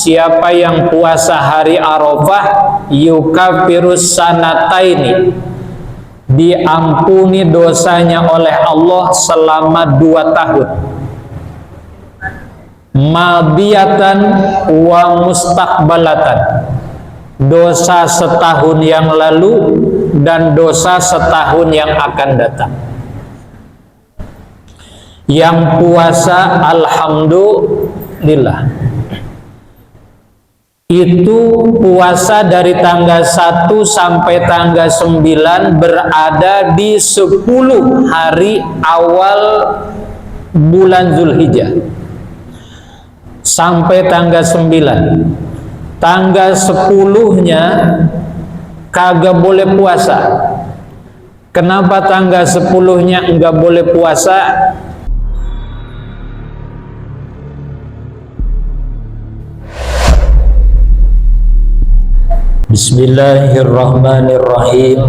siapa yang puasa hari Arafah yukafirus sanataini, diampuni dosanya oleh Allah selama 2 tahun, madiyatan wa mustaqbalatan, dosa setahun yang lalu dan dosa setahun yang akan datang. Yang puasa alhamdulillah itu puasa dari tanggal 1 sampai tanggal 9 berada di 10 hari awal bulan Zulhijjah sampai tanggal 9. Tanggal 10-nya kagak boleh puasa. Kenapa tanggal 10-nya enggak boleh puasa? Bismillahirrahmanirrahim.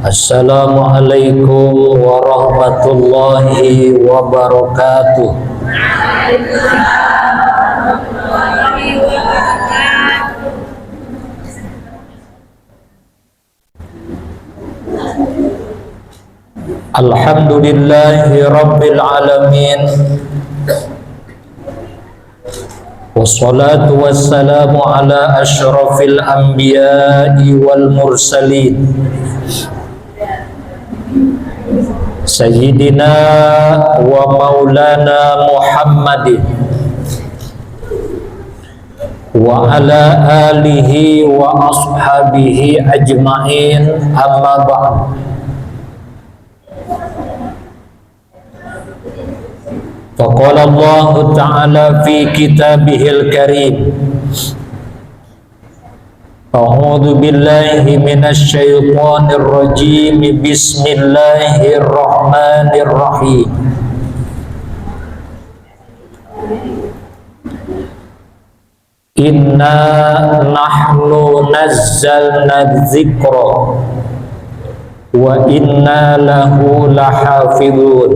Assalamualaikum warahmatullahi wabarakatuh. Alhamdulillahi rabbil alamin. Wassalatu wassalamu ala asyrafil anbiya'i wal mursalin Sayyidina wa maulana Muhammadin wa ala alihi wa ashabihi ajma'in, amma ba'd. Faqala Allah Ta'ala fi kitabihil karim, a'udzu billahi minasy syaithanir rajim, bismillahirrahmanirrahim. Inna nahnu nazzalna dzikra wa inna lahu lahafizun.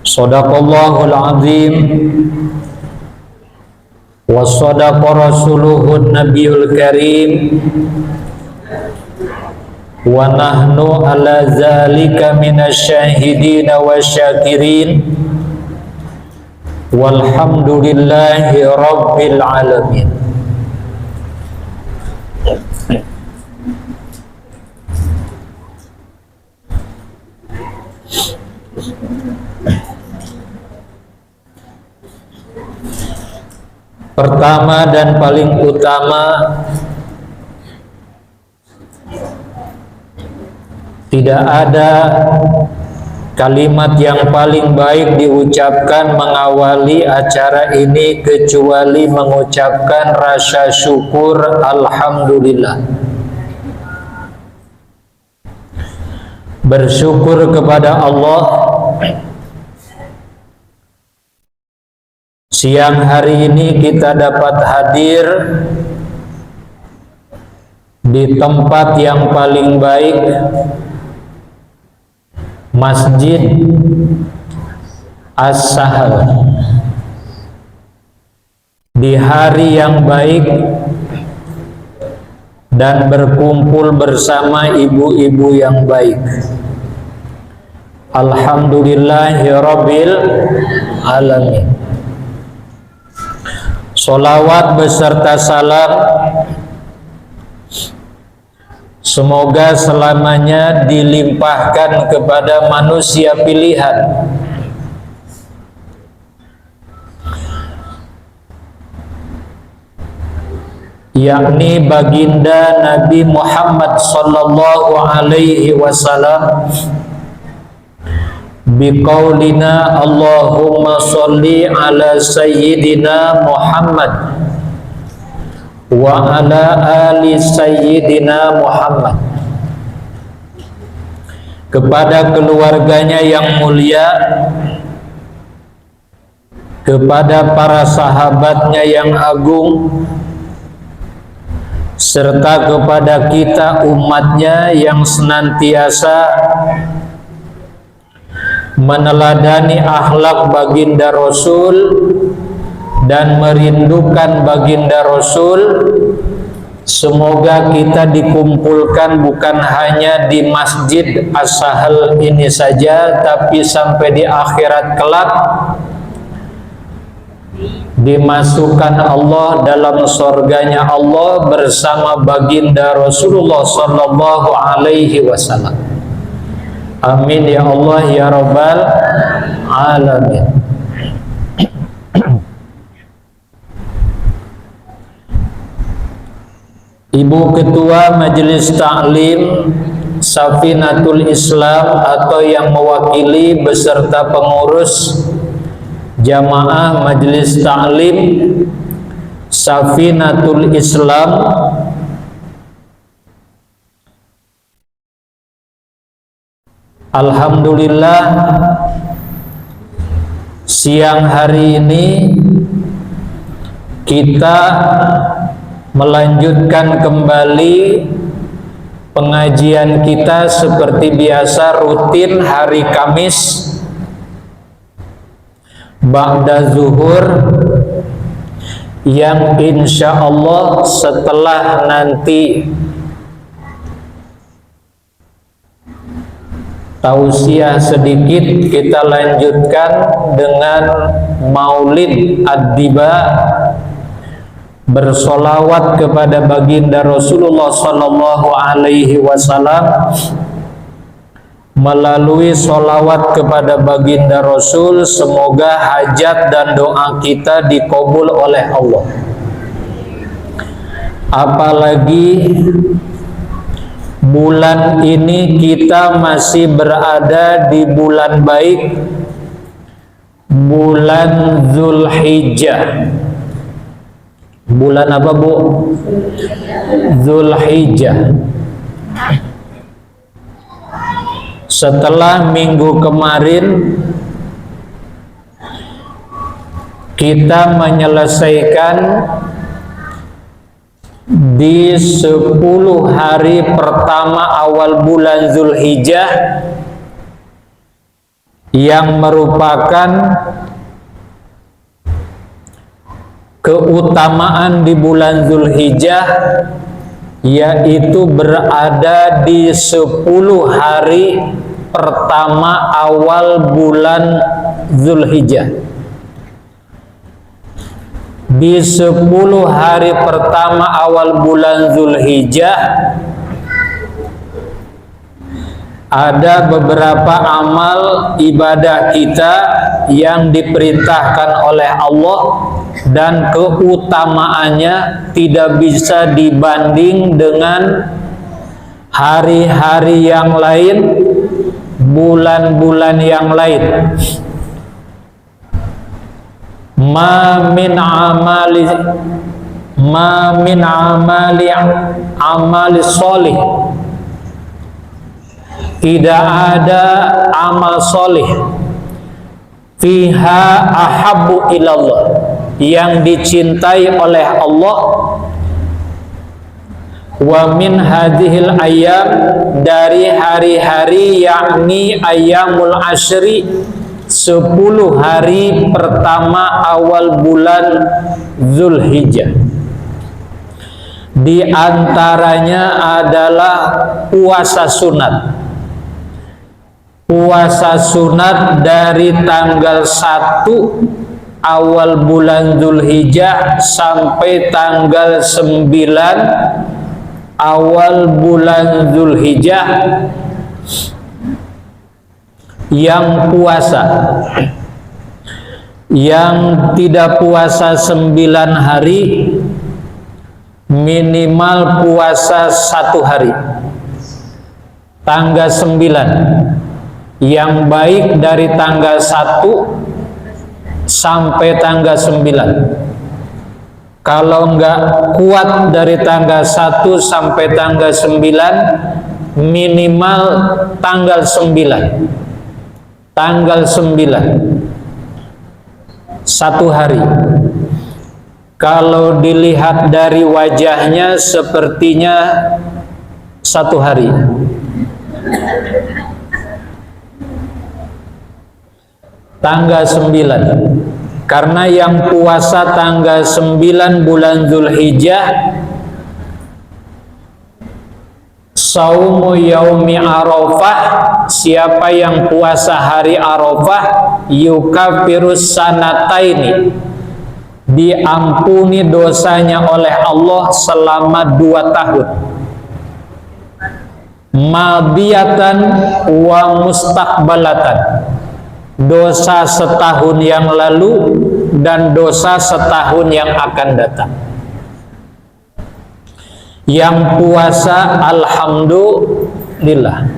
Shadaqallahul azim wa shadaqa rasuluhun nabiyul karim wa nahnu ala zalika minasyahidin wa syakirin walhamdulillahi rabbil alamin. Pertama dan paling utama, tidak ada kalimat yang paling baik diucapkan mengawali acara ini kecuali mengucapkan rasa syukur alhamdulillah. Bersyukur kepada Allah, siang hari ini kita dapat hadir di tempat yang paling baik, Masjid As-Sahal, di hari yang baik dan berkumpul bersama ibu-ibu yang baik. Alhamdulillahirabbil alamin. Sholawat beserta salam semoga selamanya dilimpahkan kepada manusia pilihan, yakni baginda Nabi Muhammad sallallahu alaihi wasallam, biqaulina Allahumma sholli ala sayyidina Muhammad wa ala ali sayyidina Muhammad, kepada keluarganya yang mulia, kepada para sahabatnya yang agung, serta kepada kita umatnya yang senantiasa meneladani akhlak baginda Rasul dan merindukan baginda Rasul. Semoga kita dikumpulkan bukan hanya di Masjid As-Sahal ini saja, tapi sampai di akhirat kelak dimasukkan Allah dalam surganya Allah bersama baginda Rasulullah sallallahu alaihi wasallam. Amin ya Allah ya Rabbal alamin. Ibu Ketua Majelis Ta'lim Safinatul Islam atau yang mewakili beserta pengurus Jamaah Majelis Ta'lim Safinatul Islam, alhamdulillah siang hari ini kita melanjutkan kembali pengajian kita seperti biasa rutin hari Kamis ba'da zuhur, yang insya Allah setelah nanti tausiah sedikit kita lanjutkan dengan Maulid Ad-Diba, bersolawat kepada baginda Rasulullah sallallahu alaihi wasallam. Melalui solawat kepada baginda Rasul, semoga hajat dan doa kita dikabul oleh Allah. Apalagi bulan ini kita masih berada di bulan baik, bulan Zulhijjah. Bulan apa, Bu? Zulhijjah. Setelah minggu kemarin kita menyelesaikan di 10 hari pertama awal bulan Zulhijjah, yang merupakan keutamaan di bulan Zulhijjah, yaitu berada di 10 hari pertama awal bulan Zulhijjah. Di 10 hari pertama awal bulan Zulhijjah ada beberapa amal ibadah kita yang diperintahkan oleh Allah dan keutamaannya tidak bisa dibanding dengan hari-hari yang lain, bulan-bulan yang lain. Ma min amali solih, tidak ada amal solih fiha ahabbu ilallah, yang dicintai oleh Allah, wa min hadhil ayyam, dari hari-hari yakni ayyamul ashri, 10 hari pertama awal bulan Zulhijjah. Di antaranya adalah puasa sunat. Puasa sunat dari tanggal 1 awal bulan Zulhijjah sampai tanggal 9 awal bulan Zulhijjah. Yang puasa, yang tidak puasa 9 hari, minimal puasa 1 hari, tanggal 9, yang baik dari tanggal 1 sampai tanggal 9. Kalau enggak kuat dari tanggal 1 sampai tanggal 9, minimal tanggal 9. Tanggal 9, 1 hari. Kalau dilihat dari wajahnya sepertinya 1 hari. tanggal 9. Karena yang puasa tanggal 9 bulan Zulhijjah, saumu yaumi Arafah, siapa yang puasa hari Arafah, yukafirus sanataini, diampuni dosanya oleh Allah selama 2 tahun, madiyatan wa mustaqbalatan, dosa setahun yang lalu dan dosa setahun yang akan datang. Yang puasa alhamdulillah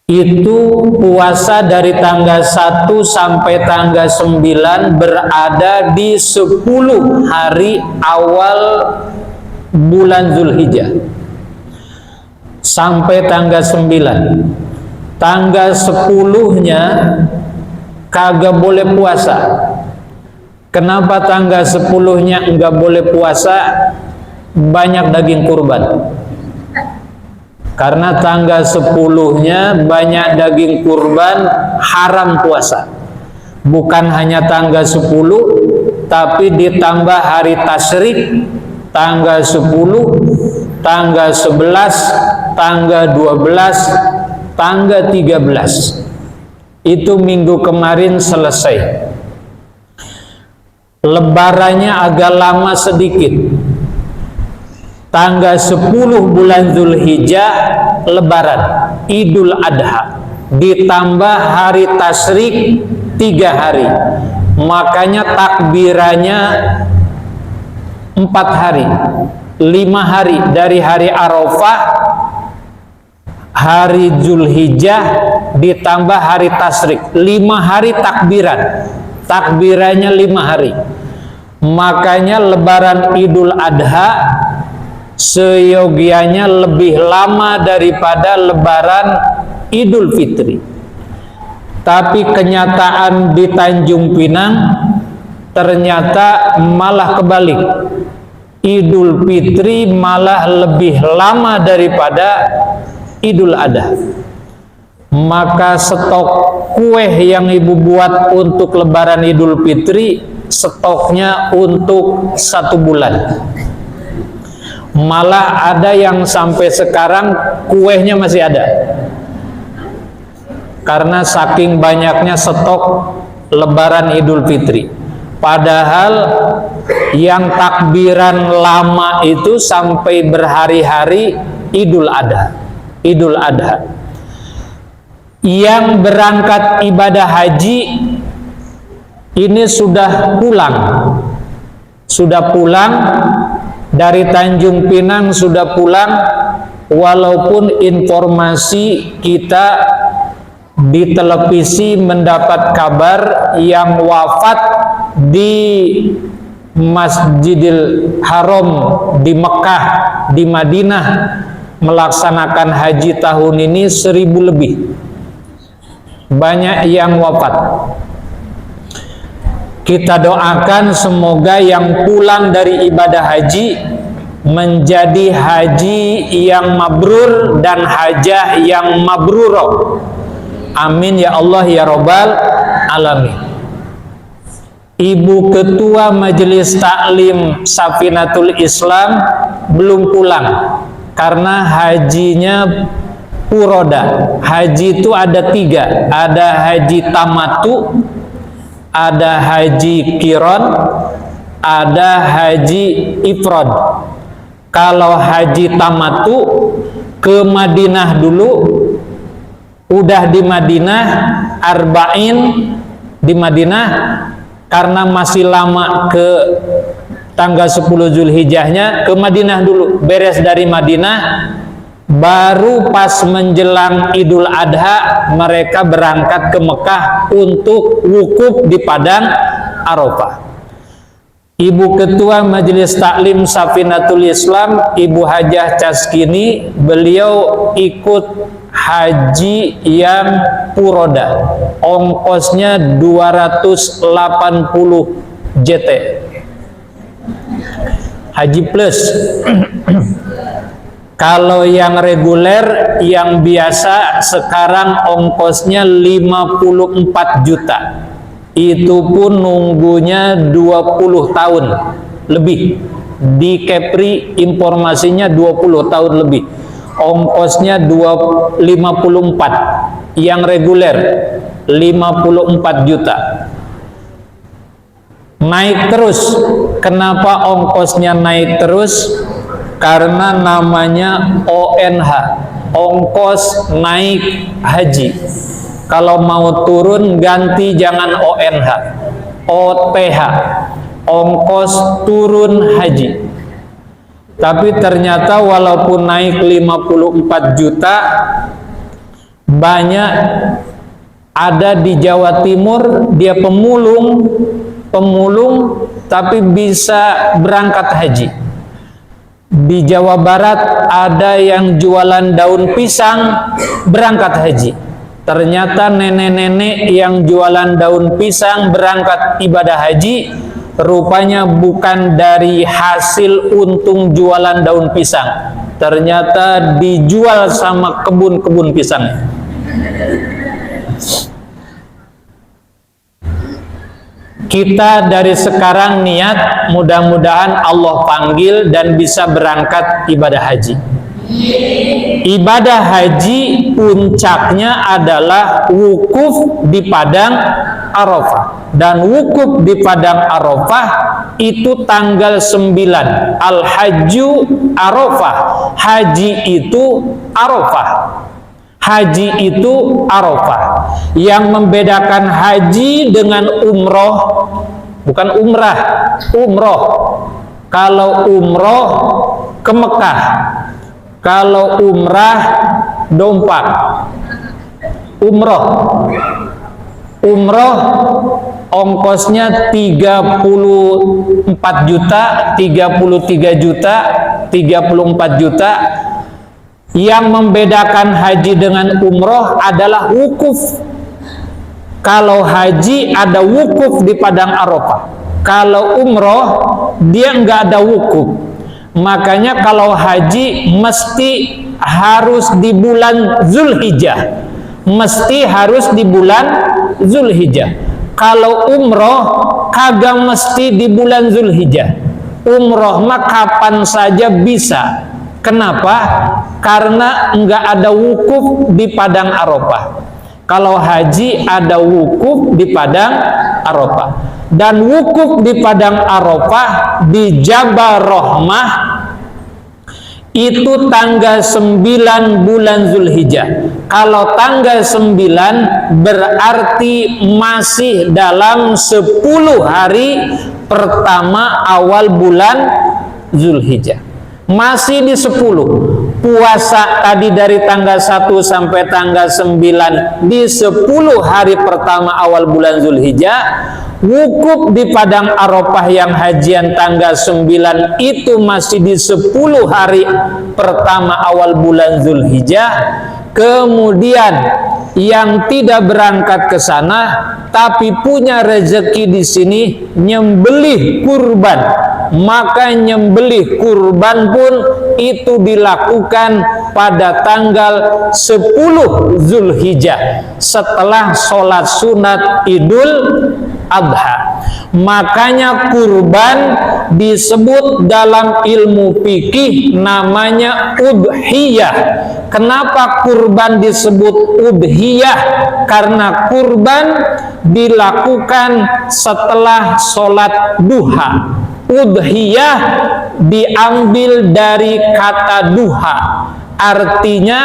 itu puasa dari tanggal 1 sampai tanggal 9 berada di 10 hari awal bulan Zulhijjah sampai tanggal 9. Tanggal 10-nya kagak boleh puasa. Kenapa tanggal 10-nya enggak boleh puasa? Banyak daging kurban. Karena tanggal 10-nya banyak daging kurban, haram puasa. Bukan hanya tanggal 10, tapi ditambah hari tasyrik, tanggal 10, tanggal 11, tanggal 12, tanggal 13. Itu minggu kemarin selesai. Lebarannya agak lama sedikit. Tanggal 10 bulan Zulhijjah Lebaran, Idul Adha, ditambah hari tasyrik 3 hari. Makanya takbirannya 4 hari, 5 hari dari hari Arafah, hari Zulhijjah ditambah hari tasyrik, 5 hari takbiran. Takbirannya 5 hari. Makanya Lebaran Idul Adha seyogianya lebih lama daripada Lebaran Idul Fitri. Tapi kenyataan di Tanjung Pinang ternyata malah kebalik. Idul Fitri malah lebih lama daripada Idul Adha. Maka stok kue yang ibu buat untuk Lebaran Idul Fitri, stoknya untuk 1 bulan. Malah ada yang sampai sekarang kuenya masih ada. Karena saking banyaknya stok Lebaran Idul Fitri. Padahal yang takbiran lama itu sampai berhari-hari Idul Adha. Idul Adha. Yang berangkat ibadah haji ini sudah pulang. Sudah pulang dari Tanjung Pinang, sudah pulang, walaupun informasi kita di televisi mendapat kabar yang wafat di Masjidil Haram di Mekah, di Madinah melaksanakan haji tahun ini 1000 lebih. Banyak yang wafat. Kita doakan semoga yang pulang dari ibadah haji menjadi haji yang mabrur dan hajah yang mabrurah. Amin ya Allah ya Rabbal Alamin. Ibu Ketua Majelis Taklim Safinatul Islam belum pulang karena hajinya puroda. Haji itu ada 3, ada haji tamatu, ada haji kiron, ada haji ifrad. Kalau haji tamatu ke Madinah dulu, udah di Madinah arba'in di Madinah, karena masih lama ke tanggal 10 Zulhijjahnya, ke Madinah dulu, beres dari Madinah, baru pas menjelang Idul Adha mereka berangkat ke Mekah untuk wukuf di Padang Arafah. Ibu Ketua Majelis Taklim Safinatul Islam, Ibu Hajah Caskini, beliau ikut haji yang puroda, ongkosnya 280 JT, haji plus. Kalau yang reguler, yang biasa sekarang ongkosnya 54 juta. Itu pun nunggunya 20 tahun lebih. Di Kepri informasinya 20 tahun lebih. Ongkosnya 54. Yang reguler 54 juta. Naik terus. Kenapa ongkosnya naik terus? Karena namanya ONH, ongkos naik haji. Kalau mau turun ganti jangan ONH, OTH, ongkos turun haji. Tapi ternyata walaupun naik 54 juta, banyak ada di Jawa Timur dia pemulung tapi bisa berangkat haji. Di Jawa Barat ada yang jualan daun pisang berangkat haji. Ternyata nenek-nenek yang jualan daun pisang berangkat ibadah haji rupanya bukan dari hasil untung jualan daun pisang. Ternyata dijual sama kebun-kebun pisang. Kita dari sekarang niat, mudah-mudahan Allah panggil dan bisa berangkat ibadah haji. Ibadah haji puncaknya adalah wukuf di Padang Arafah. Dan wukuf di Padang Arafah itu tanggal 9. Al-Hajju Arafah. Haji itu Arafah. Haji itu Arafah. Yang membedakan haji dengan umroh, bukan umrah, umroh. Kalau umroh ke Mekah, kalau umrah dompak. Umroh ongkosnya 34 juta, 33 juta, 34 juta. Yang membedakan haji dengan umroh adalah wukuf. Kalau haji ada wukuf di Padang Arafah. Kalau umroh dia nggak ada wukuf. Makanya kalau haji mesti harus di bulan Zulhijjah. Mesti harus di bulan Zulhijjah. Kalau umroh kagak mesti di bulan Zulhijjah. Umroh mah kapan saja bisa. Kenapa? Karena enggak ada wukuf di Padang Arafah. Kalau haji ada wukuf di Padang Arafah. Dan wukuf di Padang Arafah di Jabal Rahmah itu tanggal 9 bulan Zulhijjah. Kalau tanggal 9 berarti masih dalam 10 hari pertama awal bulan Zulhijjah. Masih di 10. Puasa tadi dari tanggal 1 sampai tanggal 9 di 10 hari pertama awal bulan Zulhijjah. Wukuf di Padang Arafah yang hajian tanggal 9 itu masih di 10 hari pertama awal bulan Zulhijjah. Kemudian yang tidak berangkat ke sana tapi punya rezeki di sini nyembelih kurban, maka nyembelih kurban pun itu dilakukan pada tanggal 10 Zulhijjah setelah sholat sunat Idul Adha. Makanya kurban disebut dalam ilmu fikih namanya udhiyah. Kenapa kurban disebut udhiyah? Karena kurban dilakukan setelah sholat duha. Udhiyah diambil dari kata duha. Artinya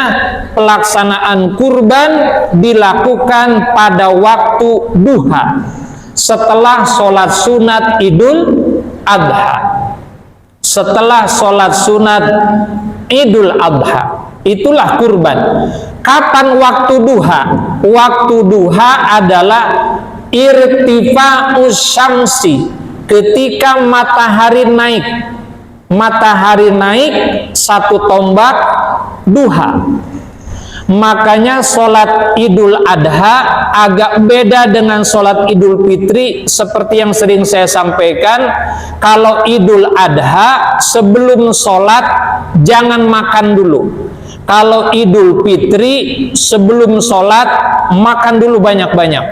pelaksanaan kurban dilakukan pada waktu duha setelah sholat sunat Idul Adha. Setelah sholat sunat Idul Adha, itulah kurban. Kapan waktu duha? Waktu duha adalah irtifa'us syamsi, ketika matahari naik. Matahari naik 1 tombak duha. Makanya sholat Idul Adha agak beda dengan sholat Idul Fitri. Seperti yang sering saya sampaikan, kalau Idul Adha sebelum sholat jangan makan dulu. Kalau Idul Fitri sebelum sholat makan dulu banyak-banyak.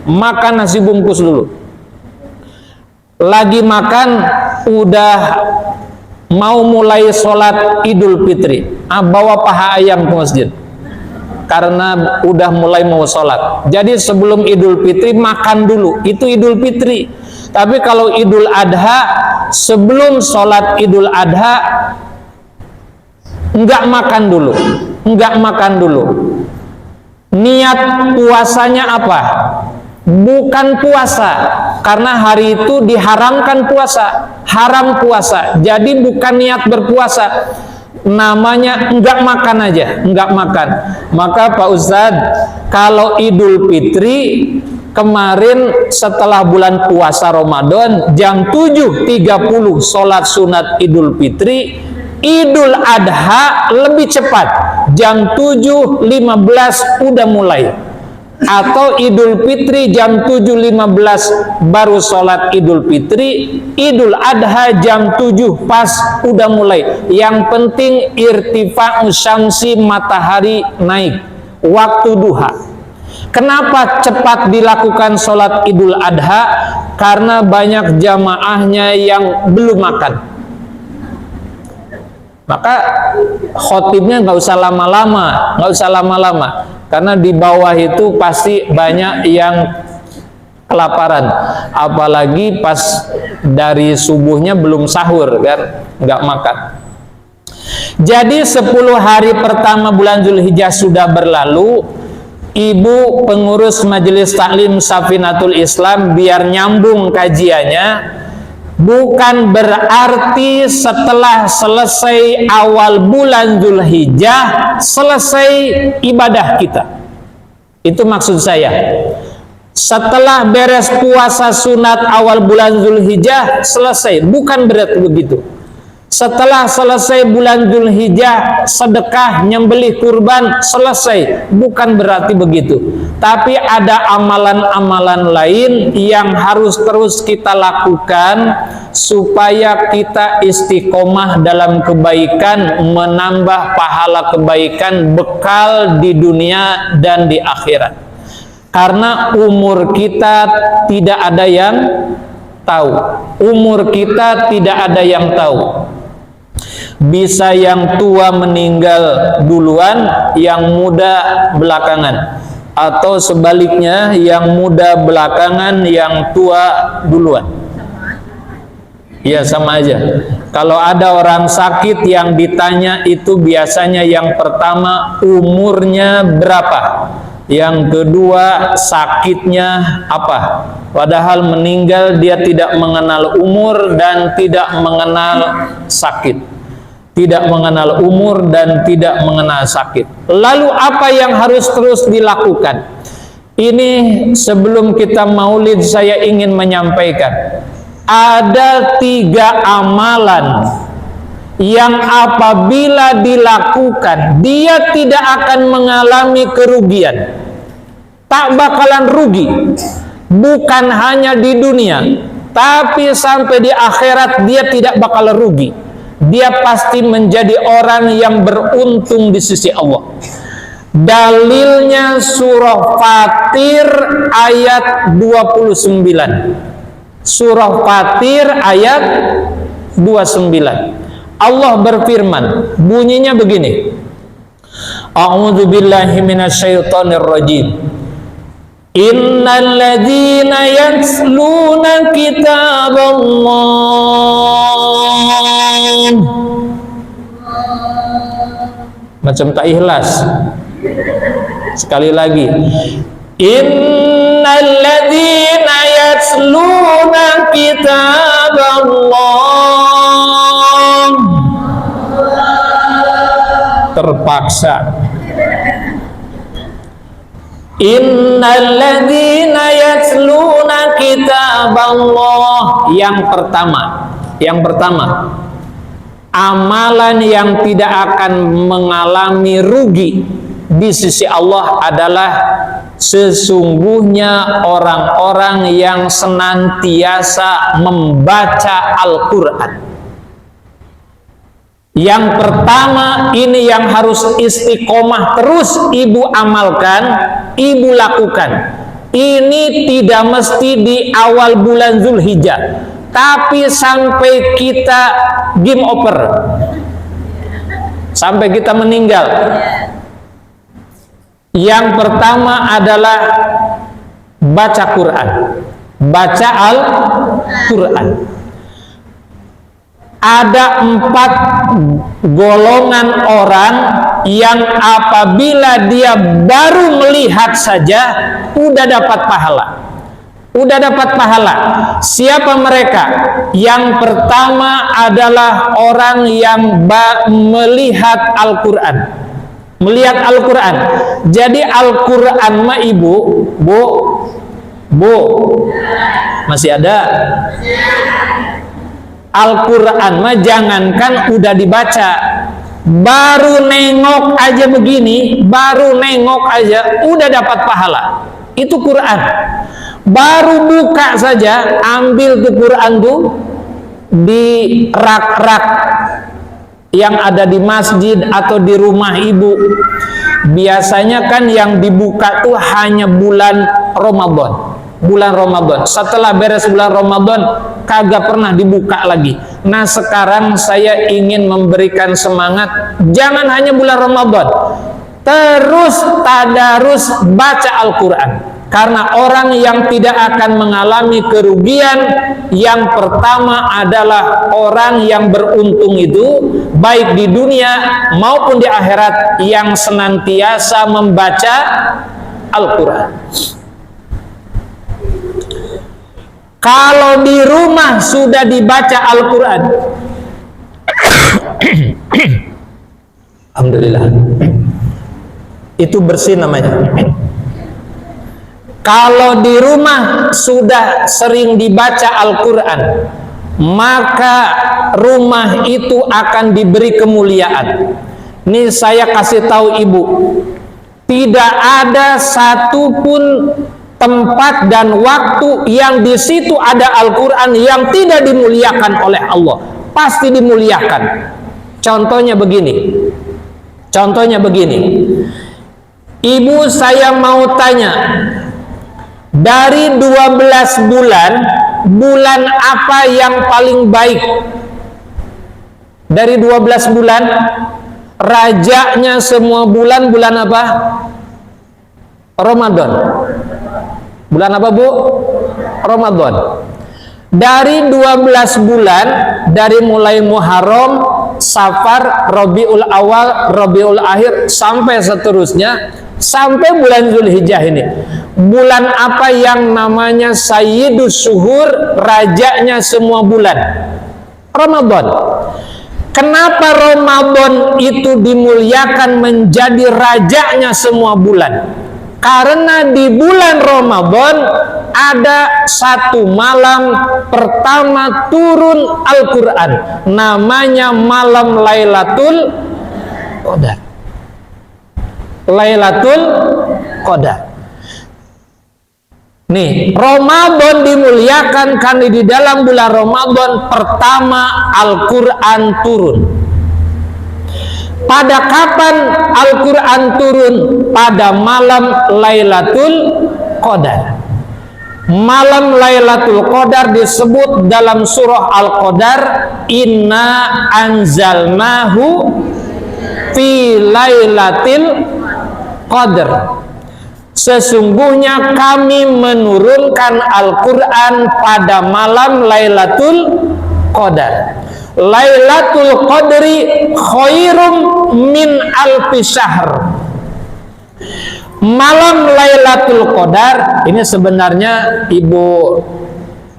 Makan nasi bungkus dulu. Lagi makan udah mau mulai sholat Idul Fitri, bawa paha ayam ke masjid karena udah mulai mau sholat. Jadi sebelum Idul Fitri makan dulu, itu Idul Fitri. Tapi kalau Idul Adha, sebelum sholat Idul Adha enggak makan dulu, enggak makan dulu. Niat puasanya apa? Bukan puasa, karena hari itu diharamkan puasa, haram puasa. Jadi bukan niat berpuasa, namanya enggak makan aja, enggak makan. Maka Pak Ustadz, kalau Idul Fitri kemarin setelah bulan puasa Ramadan jam 7.30 sholat sunat Idul Fitri, Idul Adha lebih cepat, jam 7.15 udah mulai. Atau Idul Fitri jam 7.15 baru sholat Idul Fitri, Idul Adha jam 7 pas udah mulai. Yang penting irtifa'u syamsi, matahari naik, waktu duha. Kenapa cepat dilakukan sholat Idul Adha? Karena banyak jamaahnya yang belum makan. Maka khotibnya nggak usah lama-lama, nggak usah lama-lama. Karena di bawah itu pasti banyak yang kelaparan, apalagi pas dari subuhnya belum sahur kan, nggak makan. Jadi 10 hari pertama bulan Zulhijjah sudah berlalu. Ibu pengurus Majelis Taklim Safinatul Islam, biar nyambung kajiannya, bukan berarti setelah selesai awal bulan Zulhijjah selesai ibadah kita. Itu maksud saya. Setelah beres puasa sunat awal bulan Zulhijjah selesai, bukan berarti begitu. Setelah selesai bulan Zulhijjah sedekah, nyembelih kurban selesai, bukan berarti begitu. Tapi ada amalan-amalan lain yang harus terus kita lakukan supaya kita istiqomah dalam kebaikan, menambah pahala kebaikan, bekal di dunia dan di akhirat. Karena umur kita tidak ada yang tahu. Umur kita tidak ada yang tahu. Bisa yang tua meninggal duluan, yang muda belakangan, atau sebaliknya yang muda belakangan, yang tua duluan. Ya sama aja. Kalau ada orang sakit yang ditanya itu biasanya yang pertama umurnya berapa, yang kedua sakitnya apa. Padahal meninggal dia tidak mengenal umur dan tidak mengenal sakit. Tidak mengenal umur dan tidak mengenal sakit. Lalu apa yang harus terus dilakukan? Ini sebelum kita maulid saya ingin menyampaikan. Ada 3 amalan yang apabila dilakukan dia tidak akan mengalami kerugian. Tak bakalan rugi. Bukan hanya di dunia, tapi sampai di akhirat dia tidak bakal rugi. Dia pasti menjadi orang yang beruntung di sisi Allah. Dalilnya surah Fatir ayat 29. Surah Fatir ayat 29. Allah berfirman, bunyinya begini. A'udzu billahi minasyaitonir rajim. Innal ladzina yatluna kitaballah. Macam tak ikhlas. Sekali lagi. Innal ladzina yatluna kitaballah. Terpaksa. Innal ladzina yatluna kitaballah. Yang pertama, amalan yang tidak akan mengalami rugi di sisi Allah adalah sesungguhnya orang-orang yang senantiasa membaca Al-Quran. Yang pertama, ini yang harus istiqomah terus ibu amalkan, ibu lakukan. Ini tidak mesti di awal bulan Zulhijjah, tapi sampai kita game over, sampai kita meninggal. Yang pertama adalah baca Quran, baca Al-Quran. Ada 4 golongan orang yang apabila dia baru melihat saja udah dapat pahala. Udah dapat pahala. Siapa mereka? Yang pertama adalah orang yang melihat Al-Quran. Melihat Al-Quran. Jadi Al-Quran mah ibu, bu, masih ada? Al-Quran mah jangankan udah dibaca, baru nengok aja begini, baru nengok aja udah dapat pahala. Itu Quran. Baru buka saja, ambil tuh Quran tuh di rak-rak yang ada di masjid atau di rumah ibu. Biasanya kan yang dibuka tuh hanya bulan Ramadan. Bulan Ramadan. Setelah beres bulan Ramadan kagak pernah dibuka lagi. Nah, sekarang saya ingin memberikan semangat, jangan hanya bulan Ramadan, terus tadarus baca Al-Quran. Karena orang yang tidak akan mengalami kerugian, yang pertama adalah orang yang beruntung itu, baik di dunia maupun di akhirat, yang senantiasa membaca Al-Quran. Kalau di rumah sudah dibaca Al-Quran, alhamdulillah, itu bersih namanya. Kalau di rumah sudah sering dibaca Al-Quran, maka rumah itu akan diberi kemuliaan. Ini saya kasih tahu ibu, tidak ada satupun tempat dan waktu yang di situ ada Al-Quran yang tidak dimuliakan oleh Allah. Pasti dimuliakan. Contohnya begini. Ibu, saya mau tanya, dari 12 bulan, bulan apa yang paling baik? Dari 12 bulan, rajanya semua bulan apa? Ramadan. Bulan apa, Bu? Ramadan. Dari 12 bulan, dari mulai Muharram, Safar, Rabiul Awal, Rabiul Akhir, sampai seterusnya, sampai bulan Zulhijjah ini. Bulan apa yang namanya Sayyidus Syuhur, rajanya semua bulan? Ramadan. Kenapa Ramadan itu dimuliakan menjadi rajanya semua bulan? Karena di bulan Ramadan ada satu malam pertama turun Al-Quran, namanya malam Lailatul Qadar. Lailatul Qadar. Nih, Ramadan dimuliakan karena di dalam bulan Ramadan pertama Al-Quran turun. Pada kapan Al-Quran turun? Pada malam Lailatul Qadar. Malam Lailatul Qadar disebut dalam surah Al-Qadar, Inna anzalnahu fi Lailatul Qadar. Sesungguhnya kami menurunkan Al-Quran pada malam Lailatul Qadar. Lailatul Qadri khairum min alfi syahr. Malam Lailatul Qadar ini sebenarnya ibu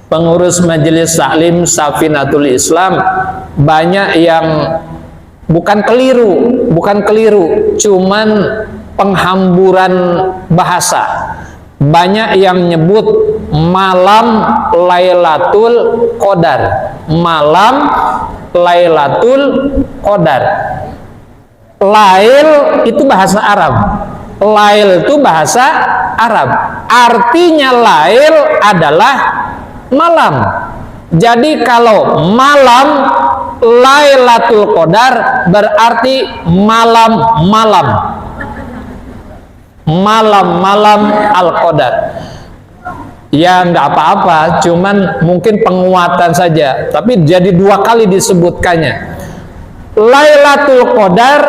pengurus Majelis Taklim Safinatul Islam banyak yang bukan keliru, cuman penghamburan bahasa. Banyak yang nyebut malam Lailatul Qadar, malam Lailatul Qadar. Lail itu bahasa Arab. Lail itu bahasa Arab. Artinya lail adalah malam. Jadi kalau malam Lailatul Qadar berarti malam-malam. Malam-malam Al-Qadar. Ya nggak apa-apa, cuman mungkin penguatan saja. Tapi jadi 2 kali disebutkannya. Lailatul Qadar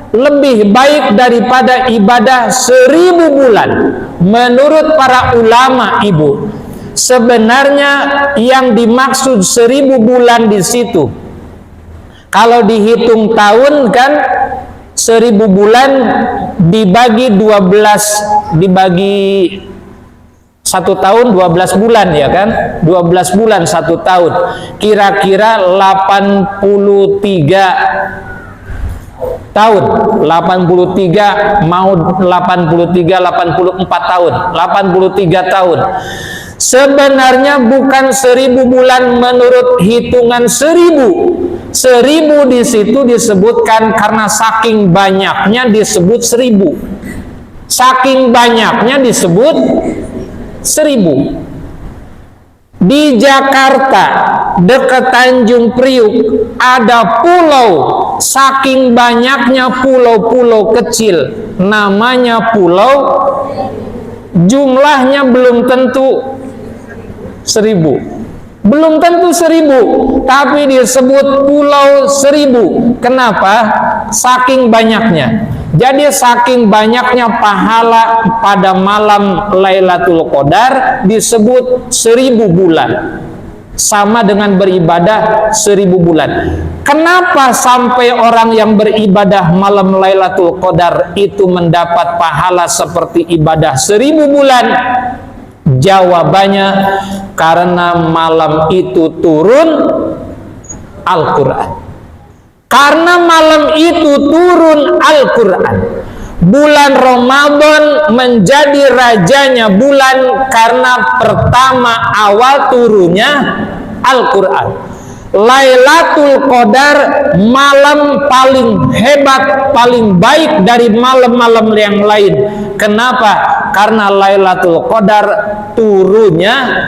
lebih baik daripada ibadah 1000 bulan. Menurut para ulama, Ibu, sebenarnya yang dimaksud 1000 bulan di situ, kalau dihitung tahun kan 1000 bulan dibagi 12, dibagi 1 tahun 12 bulan ya kan, 12 bulan 1 tahun, kira-kira 83 tahun, 83 mau 83 84 tahun, 83 tahun. Sebenarnya bukan 1000 bulan menurut hitungan 1000. 1000 di situ disebutkan karena saking banyaknya disebut 1000. Saking banyaknya disebut 1000. Di Jakarta dekat Tanjung Priuk ada pulau, saking banyaknya pulau-pulau kecil, namanya pulau, jumlahnya belum tentu 1000, belum tentu 1000, tapi disebut pulau 1000. Kenapa? Saking banyaknya. Jadi saking banyaknya pahala pada malam Lailatul Qadar disebut 1000 bulan. Sama dengan beribadah 1000 bulan. Kenapa sampai orang yang beribadah malam Lailatul Qadar itu mendapat pahala seperti ibadah 1000 bulan? Jawabannya karena malam itu turun Al-Quran. Karena malam itu turun Al-Quran. Bulan Ramadan menjadi rajanya bulan karena pertama awal turunnya Al-Quran. Lailatul Qadar malam paling hebat, paling baik dari malam-malam yang lain. Kenapa? Karena Lailatul Qadar turunnya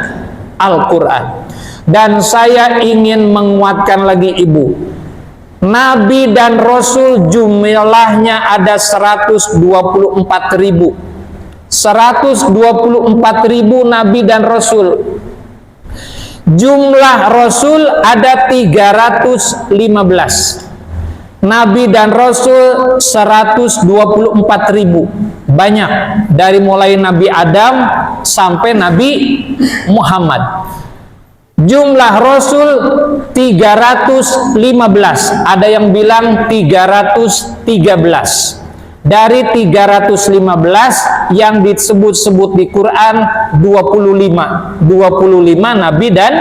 Al-Quran. Dan saya ingin menguatkan lagi, Ibu, Nabi dan Rasul jumlahnya ada 124.000. 124.000 Nabi dan Rasul. Jumlah Rasul ada 315. Nabi dan Rasul 124.000. Banyak. Dari mulai Nabi Adam sampai Nabi Muhammad. Jumlah Rasul 315. Ada yang bilang 313. Dari 315 yang disebut-sebut di Quran 25. 25 Nabi dan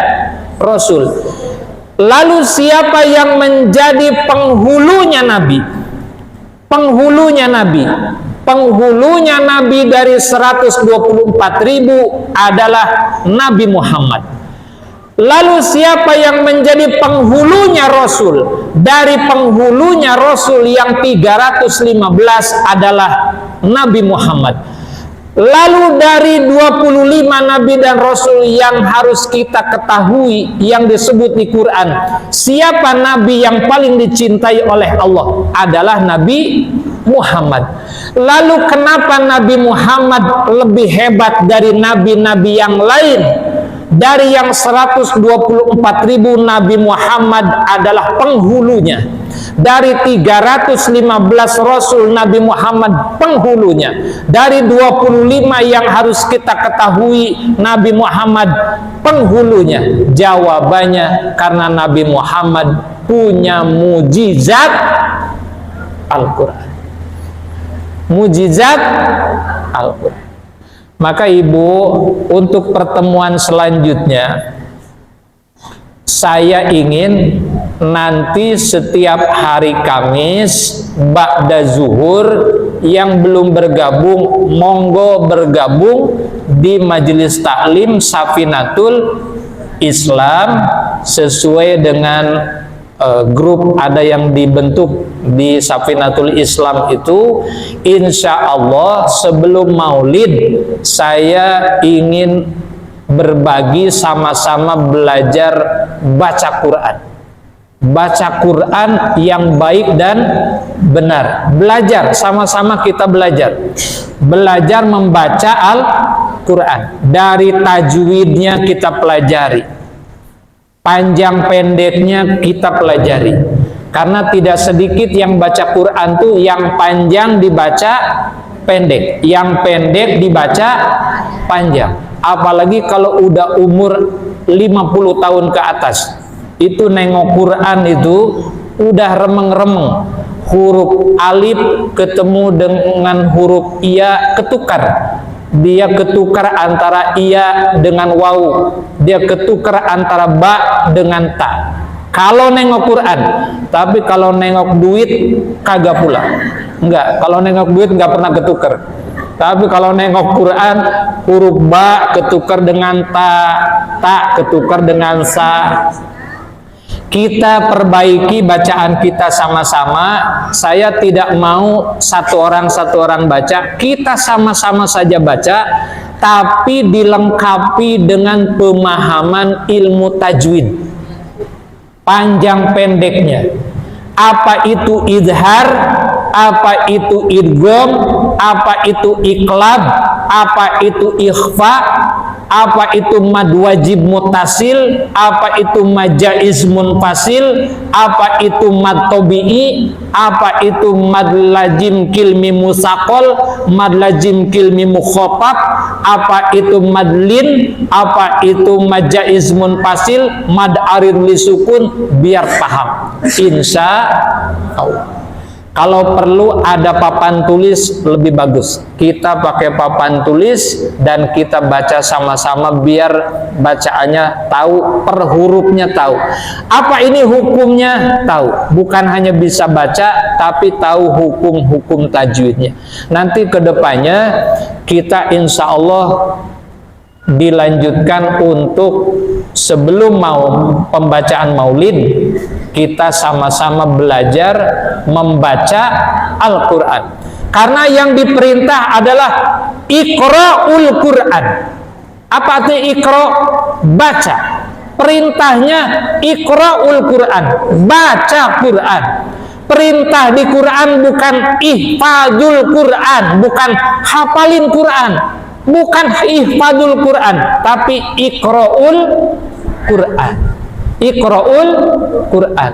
Rasul. Lalu siapa yang menjadi penghulunya Nabi? Penghulunya Nabi. Penghulunya Nabi dari 124.000 adalah Nabi Muhammad. Lalu siapa yang menjadi penghulunya Rasul? Dari penghulunya Rasul yang 315 adalah Nabi Muhammad. Lalu dari 25 Nabi dan Rasul yang harus kita ketahui yang disebut di Quran, siapa Nabi yang paling dicintai oleh Allah? Adalah Nabi Muhammad. Lalu kenapa Nabi Muhammad lebih hebat dari nabi-nabi yang lain? Dari yang 124.000 Nabi Muhammad adalah penghulunya. Dari 315 Rasul Nabi Muhammad penghulunya. Dari 25 yang harus kita ketahui Nabi Muhammad penghulunya. Jawabannya karena Nabi Muhammad punya mujizat Al-Quran. Mujizat Al-Quran. Maka Ibu, untuk pertemuan selanjutnya saya ingin nanti setiap hari Kamis ba'da zuhur yang belum bergabung monggo bergabung di majelis taklim Safinatul Islam sesuai dengan grup ada yang dibentuk di Safinatul Islam itu, insya Allah sebelum Maulid saya ingin berbagi sama-sama belajar baca Quran. Baca Quran yang baik dan benar. Belajar, sama-sama kita belajar. Belajar membaca Al-Quran. Dari tajwidnya kita pelajari. Panjang pendeknya kita pelajari. Karena tidak sedikit yang baca Quran tuh yang panjang dibaca pendek. Yang pendek dibaca panjang. Apalagi kalau udah umur 50 tahun ke atas. Itu nengok Quran itu udah remeng-remeng, huruf alif ketemu dengan huruf iya ketukar, dia ketukar antara iya dengan waw, dia ketukar antara ba dengan ta. Kalau nengok Quran, tapi kalau nengok duit kagak pula. Enggak, kalau nengok duit enggak pernah ketukar. Tapi kalau nengok Quran, huruf ba ketukar dengan ta, ta ketukar dengan sa. Kita perbaiki bacaan kita sama-sama. Saya tidak mau satu orang baca, kita sama-sama saja baca, tapi dilengkapi dengan pemahaman ilmu tajwid, panjang pendeknya. Apa itu idhar, apa itu idgham, apa itu iqlab, apa itu ikhfa, apa itu mad wajib muttasil, apa itu mad jaiz munfasil, apa itu mad tabi'i, apa itu mad lazim kilmi musaqal, mad lazim kilmi mukhatab, apa itu mad lin, apa itu mad jaiz munfasil, mad arid li sukun, biar paham. Insya Allah. Kalau perlu ada papan tulis lebih bagus. Kita pakai papan tulis dan kita baca sama-sama biar bacaannya tahu, per hurufnya tahu. Apa ini hukumnya? Tahu. Bukan hanya bisa baca, tapi tahu hukum-hukum tajwidnya. Nanti kedepannya kita insya Allah dilanjutkan untuk sebelum mau pembacaan Maulid, kita sama-sama belajar membaca Al-Quran. Karena yang diperintah adalah Iqra'ul Quran. Apa artinya Iqra? Baca. Perintahnya Iqra'ul Quran, baca Quran. Perintah di Quran bukan ihfadzul Quran, bukan hafalin Quran, bukan ihfadzul Quran, tapi Iqra'ul Quran. Iqra'ul Quran.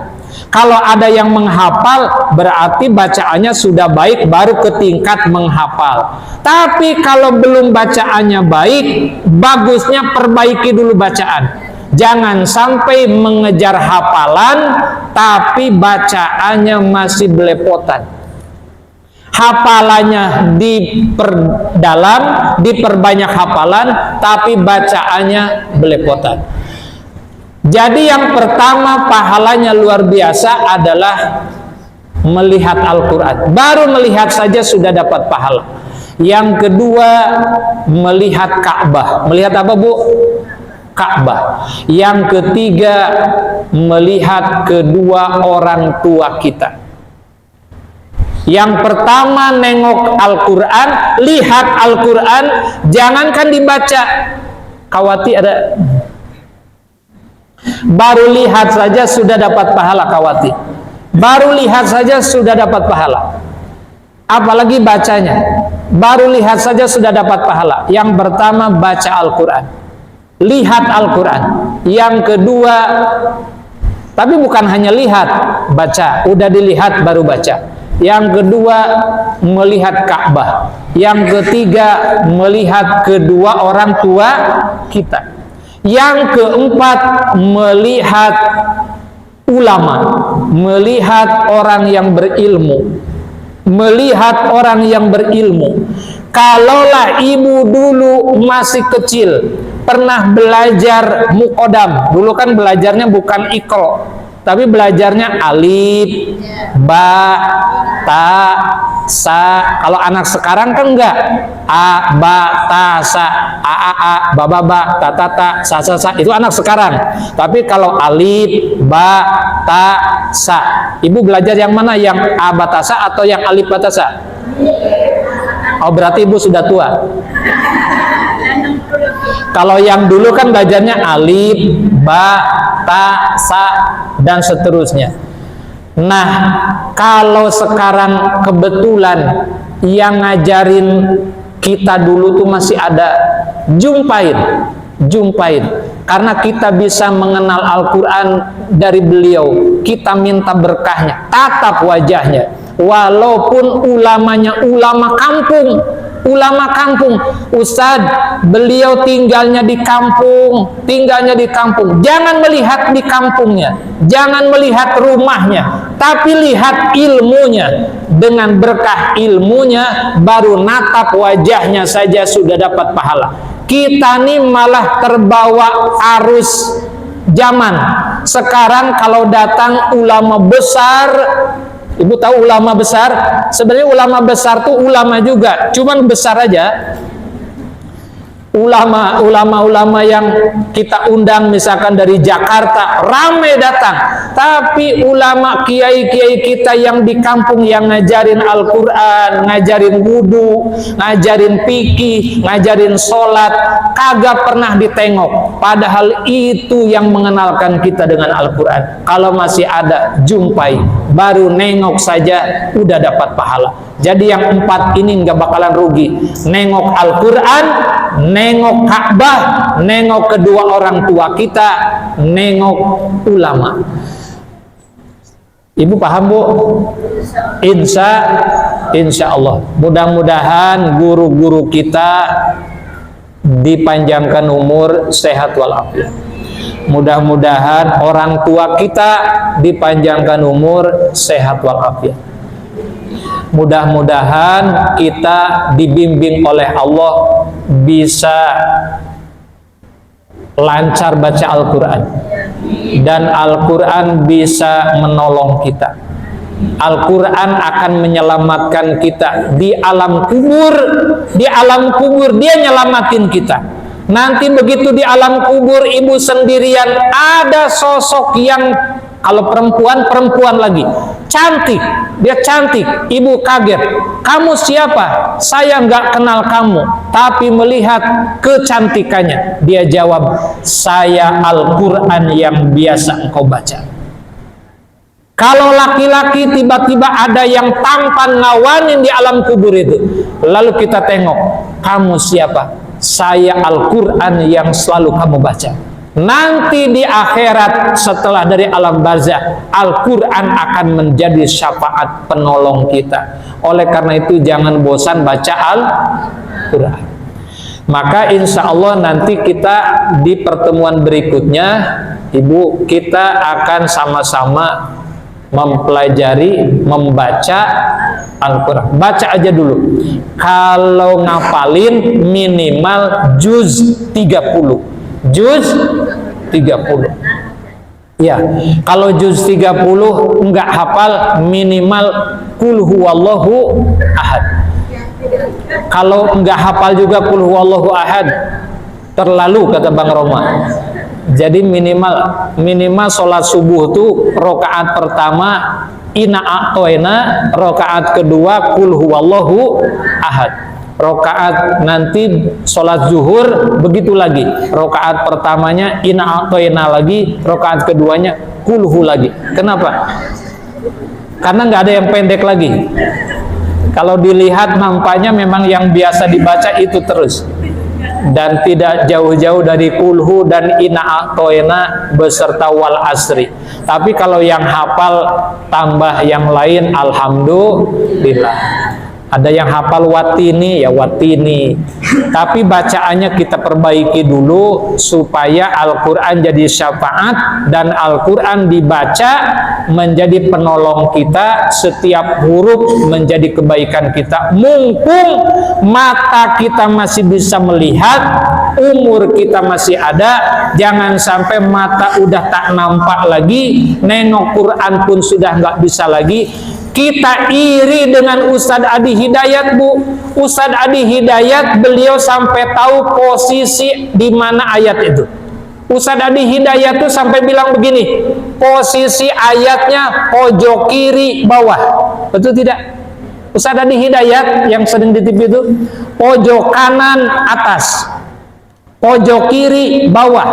Kalau ada yang menghafal, berarti bacaannya sudah baik, baru ke tingkat menghafal. Tapi kalau belum bacaannya baik, bagusnya perbaiki dulu bacaan. Jangan sampai mengejar hafalan, tapi bacaannya masih belepotan. Hafalannya diperdalam, diperbanyak hafalan, tapi bacaannya belepotan. Jadi yang pertama pahalanya luar biasa adalah melihat Al-Quran. Baru melihat saja sudah dapat pahala. Yang kedua melihat Ka'bah. Melihat apa, Bu? Ka'bah. Yang ketiga melihat kedua orang tua kita. Yang pertama nengok Al-Quran, lihat Al-Quran, jangankan dibaca. Kawati ada. Baru lihat saja sudah dapat pahala kawati. Baru lihat saja sudah dapat pahala. Apalagi bacanya. Baru lihat saja sudah dapat pahala. Yang pertama baca Al-Quran. Lihat Al-Quran. Yang kedua, tapi bukan hanya lihat, baca. Udah dilihat baru baca. Yang kedua melihat Ka'bah. Yang ketiga melihat kedua orang tua kita. Yang keempat melihat ulama, melihat orang yang berilmu, melihat orang yang berilmu. Kalaulah ibu dulu masih kecil pernah belajar muqaddam, dulu kan belajarnya bukan iqra, tapi belajarnya alif, ba, ta, sa. Kalau anak sekarang kan enggak. A, ba, ta, sa. A, ba, ta, ta, sa, sa. Itu anak sekarang. Tapi kalau alif, ba, ta, sa. Ibu belajar yang mana? Yang a, ba, ta, sa atau yang alif, ba, ta, sa? Oh, berarti ibu sudah tua. Kalau yang dulu kan belajarnya alif, ba, ta, sa, dan seterusnya. Nah, kalau sekarang kebetulan yang ngajarin kita dulu tuh masih ada, jumpain. Karena kita bisa mengenal Al-Quran dari beliau, kita minta berkahnya, tatap wajahnya. Walaupun ulamanya ulama kampung, Ustadz, beliau tinggalnya di kampung, jangan melihat di kampungnya, jangan melihat rumahnya, tapi lihat ilmunya. Dengan berkah ilmunya, baru natap wajahnya saja sudah dapat pahala. Kita nih malah terbawa arus zaman. Sekarang kalau datang ulama besar, ibu tahu ulama besar? Sebenarnya ulama besar tuh ulama juga, cuman besar aja. Ulama yang kita undang misalkan dari Jakarta, ramai datang. Tapi ulama kiai-kiai kita yang di kampung yang ngajarin Al-Quran, ngajarin wudu, ngajarin fikih, ngajarin sholat, kagak pernah ditengok. Padahal itu yang mengenalkan kita dengan Al-Quran. Kalau masih ada, jumpai, baru nengok saja udah dapat pahala. Jadi yang 4 ini nggak bakalan rugi. Nengok Al-Quran, nengok Ka'bah, nengok kedua orang tua kita, nengok ulama. Ibu paham, Bu? Insya Allah. Mudah-mudahan guru-guru kita dipanjangkan umur, sehat walafiat. Mudah-mudahan orang tua kita dipanjangkan umur, sehat walafiat. Mudah-mudahan kita dibimbing oleh Allah bisa lancar baca Al-Quran, dan Al-Quran bisa menolong kita. Al-Quran akan menyelamatkan kita di alam kubur. Di alam kubur dia nyelamatin kita. Nanti begitu di alam kubur ibu sendirian, ada sosok yang kalau perempuan lagi cantik, dia cantik, ibu kaget, kamu siapa? Saya nggak kenal kamu, tapi melihat kecantikannya, dia jawab, saya Al-Quran yang biasa engkau baca. Kalau laki-laki tiba-tiba ada yang tampan ngawanin di alam kubur itu, lalu kita tengok, kamu siapa? Saya Al-Quran yang selalu kamu baca. Nanti di akhirat setelah dari alam barzakh, Al-Quran akan menjadi syafaat penolong kita. Oleh karena itu jangan bosan baca Al-Quran. Maka insya Allah nanti kita di pertemuan berikutnya, Ibu, kita akan sama-sama mempelajari, membaca Al-Quran. Baca aja dulu. Kalau ngapalin minimal juz 30. Juz 30. Ya, kalau juz 30 enggak hafal, minimal qul huwallahu ahad. Kalau enggak hafal juga qul huwallahu ahad, terlalu, kata Bang Roma. Jadi minimal sholat subuh tuh rakaat pertama Inna a'toina, rakaat kedua qul huwallahu ahad. Rakaat nanti sholat zuhur begitu lagi, rakaat pertamanya Inna a'toina lagi, rakaat keduanya kulhu lagi. Kenapa? Karena nggak ada yang pendek lagi. Kalau dilihat nampaknya memang yang biasa dibaca itu terus, dan tidak jauh-jauh dari kulhu dan Inna a'toina beserta wal asri. Tapi kalau yang hafal tambah yang lain, alhamdulillah. Ada yang hafal watini, ya watini. Tapi bacaannya kita perbaiki dulu supaya Al-Quran jadi syafaat, dan Al-Quran dibaca menjadi penolong kita, setiap huruf menjadi kebaikan kita. Mumpung mata kita masih bisa melihat, umur kita masih ada, jangan sampai mata udah tak nampak lagi, nengok Quran pun sudah nggak bisa lagi, Kita iri dengan Ustadz Adi Hidayat, Bu. Ustadz Adi Hidayat beliau sampai tahu posisi di mana ayat itu. Ustadz Adi Hidayat tuh sampai bilang begini, posisi ayatnya pojok kiri bawah. Betul tidak? Ustadz Adi Hidayat yang sering di TV itu pojok kanan atas, pojok kiri bawah,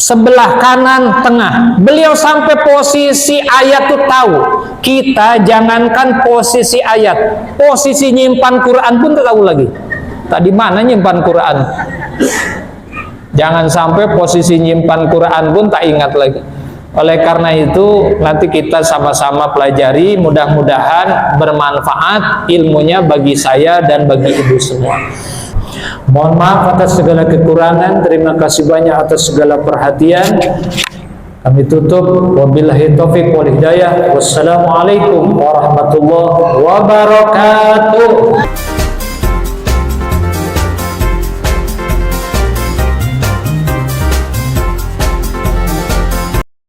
sebelah kanan tengah. Beliau sampai posisi ayat tuh tahu. Kita jangankan posisi ayat, posisi nyimpan Quran pun tak tahu lagi. Tadi mana nyimpan Quran? Jangan sampai posisi nyimpan Quran pun tak ingat lagi. Oleh karena itu nanti kita sama-sama pelajari, mudah-mudahan bermanfaat ilmunya bagi saya dan bagi ibu semua. Mohon maaf atas segala kekurangan, terima kasih banyak atas segala perhatian. Kami tutup, wabillahi taufiq wal hidayah. Wassalamualaikum warahmatullahi wabarakatuh.